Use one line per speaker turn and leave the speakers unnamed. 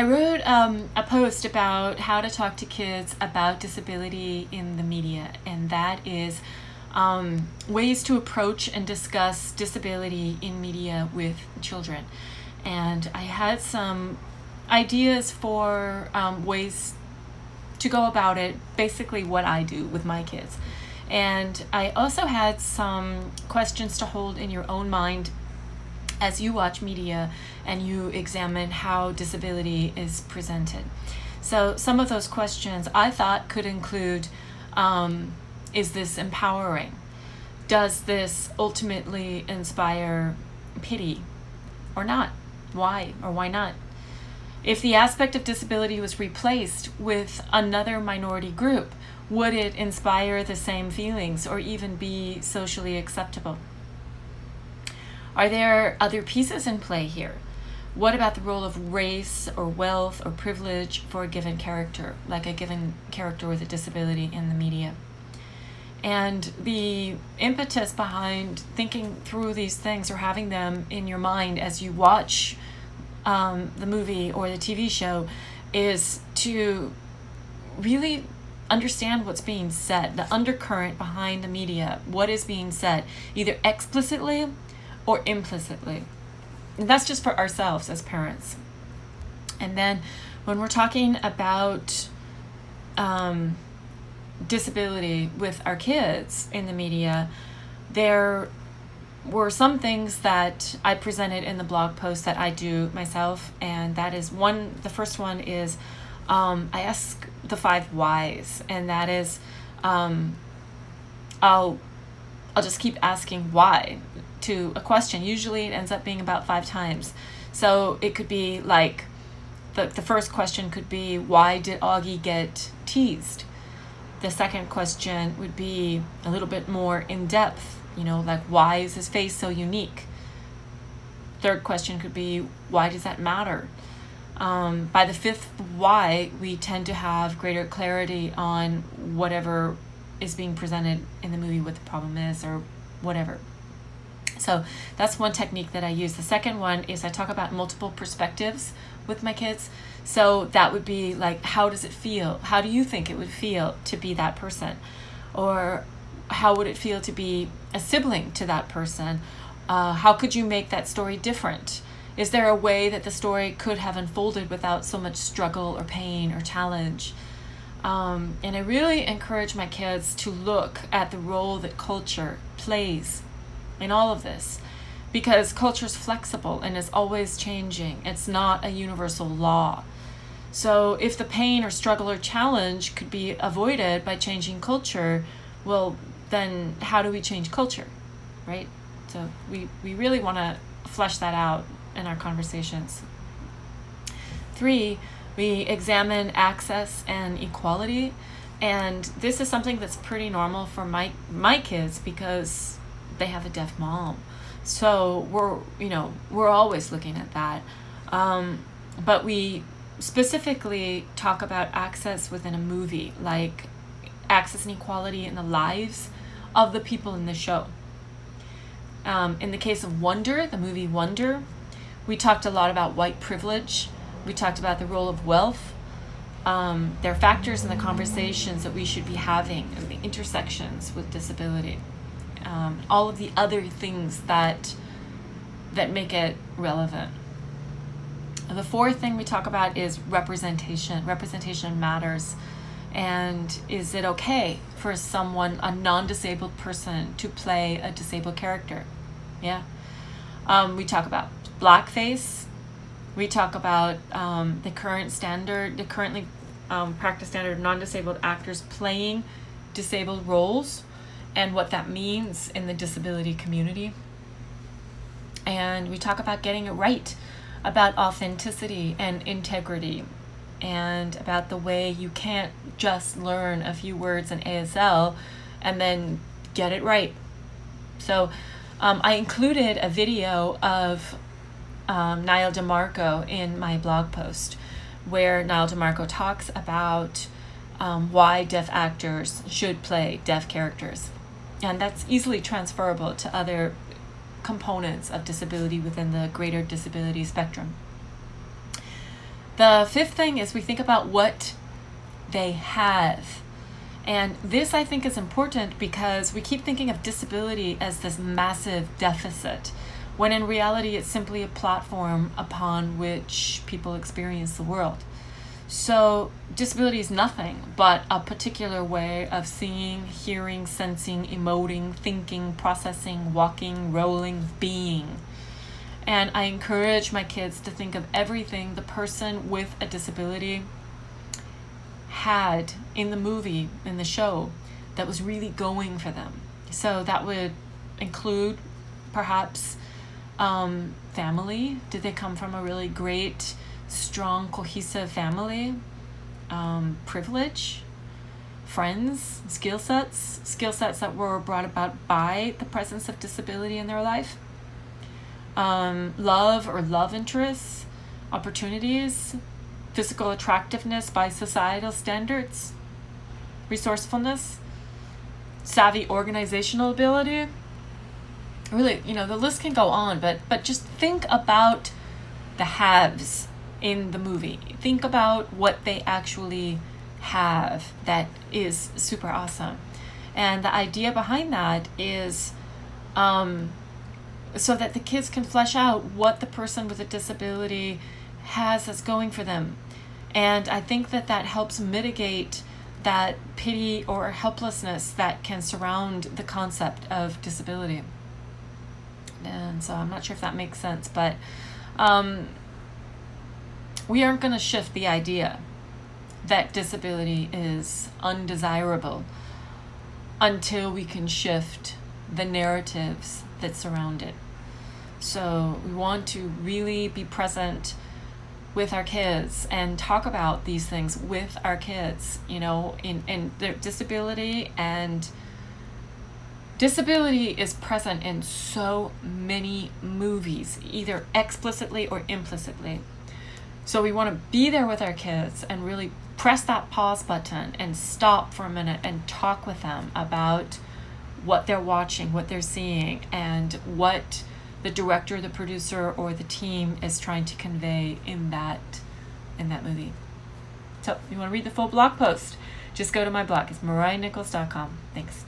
I wrote a post about how to talk to kids about disability in the media, and that is ways to approach and discuss disability in media with children. And I had some ideas for ways to go about it, basically what I do with my kids. And I also had some questions to hold in your own mind as you watch media and you examine how disability is presented. So some of those questions I thought could include, is this empowering? Does this ultimately inspire pity or not? Why or why not? If the aspect of disability was replaced with another minority group, would it inspire the same feelings or even be socially acceptable? Are there other pieces in play here? What about the role of race or wealth or privilege for a given character, like a given character with a disability in the media? And the impetus behind thinking through these things or having them in your mind as you watch the movie or the TV show is to really understand what's being said, the undercurrent behind the media, what is being said, either explicitly or implicitly. And that's just for ourselves as parents. And then when we're talking about disability with our kids in the media, there were some things that I presented in the blog post that I do myself, and that is the first one is I ask the 5 whys, and that is I'll just keep asking why to a question. Usually it ends up being about 5 times. So it could be like the first question could be, why did Augie get teased? The second question would be a little bit more in depth, like why is his face so unique? Third question could be, why does that matter? By the 5th why, we tend to have greater clarity on whatever is being presented in the movie, what the problem is or whatever. So that's one technique that I use. The second one is I talk about multiple perspectives with my kids. So that would be like, how does it feel? How do you think it would feel to be that person? Or how would it feel to be a sibling to that person? How could you make that story different? Is there a way that the story could have unfolded without so much struggle or pain or challenge? And I really encourage my kids to look at the role that culture plays in all of this, because culture is flexible and is always changing. It's not a universal law. So if the pain or struggle or challenge could be avoided by changing culture, well, then how do we change culture, right? So we really want to flesh that out in our conversations. 3, we examine access and equality. And this is something that's pretty normal for my kids because they have a deaf mom. So we're always looking at that. But we specifically talk about access within a movie, like access and equality in the lives of the people in the show. In the case of Wonder, the movie Wonder, we talked a lot about white privilege. We talked about the role of wealth. There are factors in the conversations that we should be having and the intersections with disability. All of the other things that make it relevant. The 4th thing we talk about is representation. Representation matters. And is it okay for a non-disabled person to play a disabled character? Yeah. We talk about blackface. We talk about the currently practiced standard of non-disabled actors playing disabled roles and what that means in the disability community. And we talk about getting it right, about authenticity and integrity, and about the way you can't just learn a few words in ASL and then get it right. So I included a video of Niall DeMarco in my blog post, where Niall DeMarco talks about why deaf actors should play deaf characters. And that's easily transferable to other components of disability within the greater disability spectrum. The fifth thing is we think about what they have. And this, I think, is important because we keep thinking of disability as this massive deficit, when in reality it's simply a platform upon which people experience the world. So disability is nothing but a particular way of seeing, hearing, sensing, emoting, thinking, processing, walking, rolling, being. And I encourage my kids to think of everything the person with a disability had in the movie, in the show, that was really going for them. So that would include perhaps family. Did they come from a really great, strong, cohesive family? Privilege, friends, skill sets that were brought about by the presence of disability in their life. Love or love interests, opportunities, physical attractiveness by societal standards, resourcefulness, savvy organizational ability. Really, the list can go on, but just think about the haves in the movie. Think about what they actually have that is super awesome. And the idea behind that is so that the kids can flesh out what the person with a disability has that's going for them. And I think that helps mitigate that pity or helplessness that can surround the concept of disability. And so I'm not sure if that makes sense, but we aren't going to shift the idea that disability is undesirable until we can shift the narratives that surround it. So we want to really be present with our kids and talk about these things with our kids, in their disability. And disability is present in so many movies, either explicitly or implicitly. So we want to be there with our kids and really press that pause button and stop for a minute and talk with them about what they're watching, what they're seeing, and what the director, the producer, or the team is trying to convey in that movie. So if you want to read the full blog post, just go to my blog. It's mariahnichols.com. Thanks.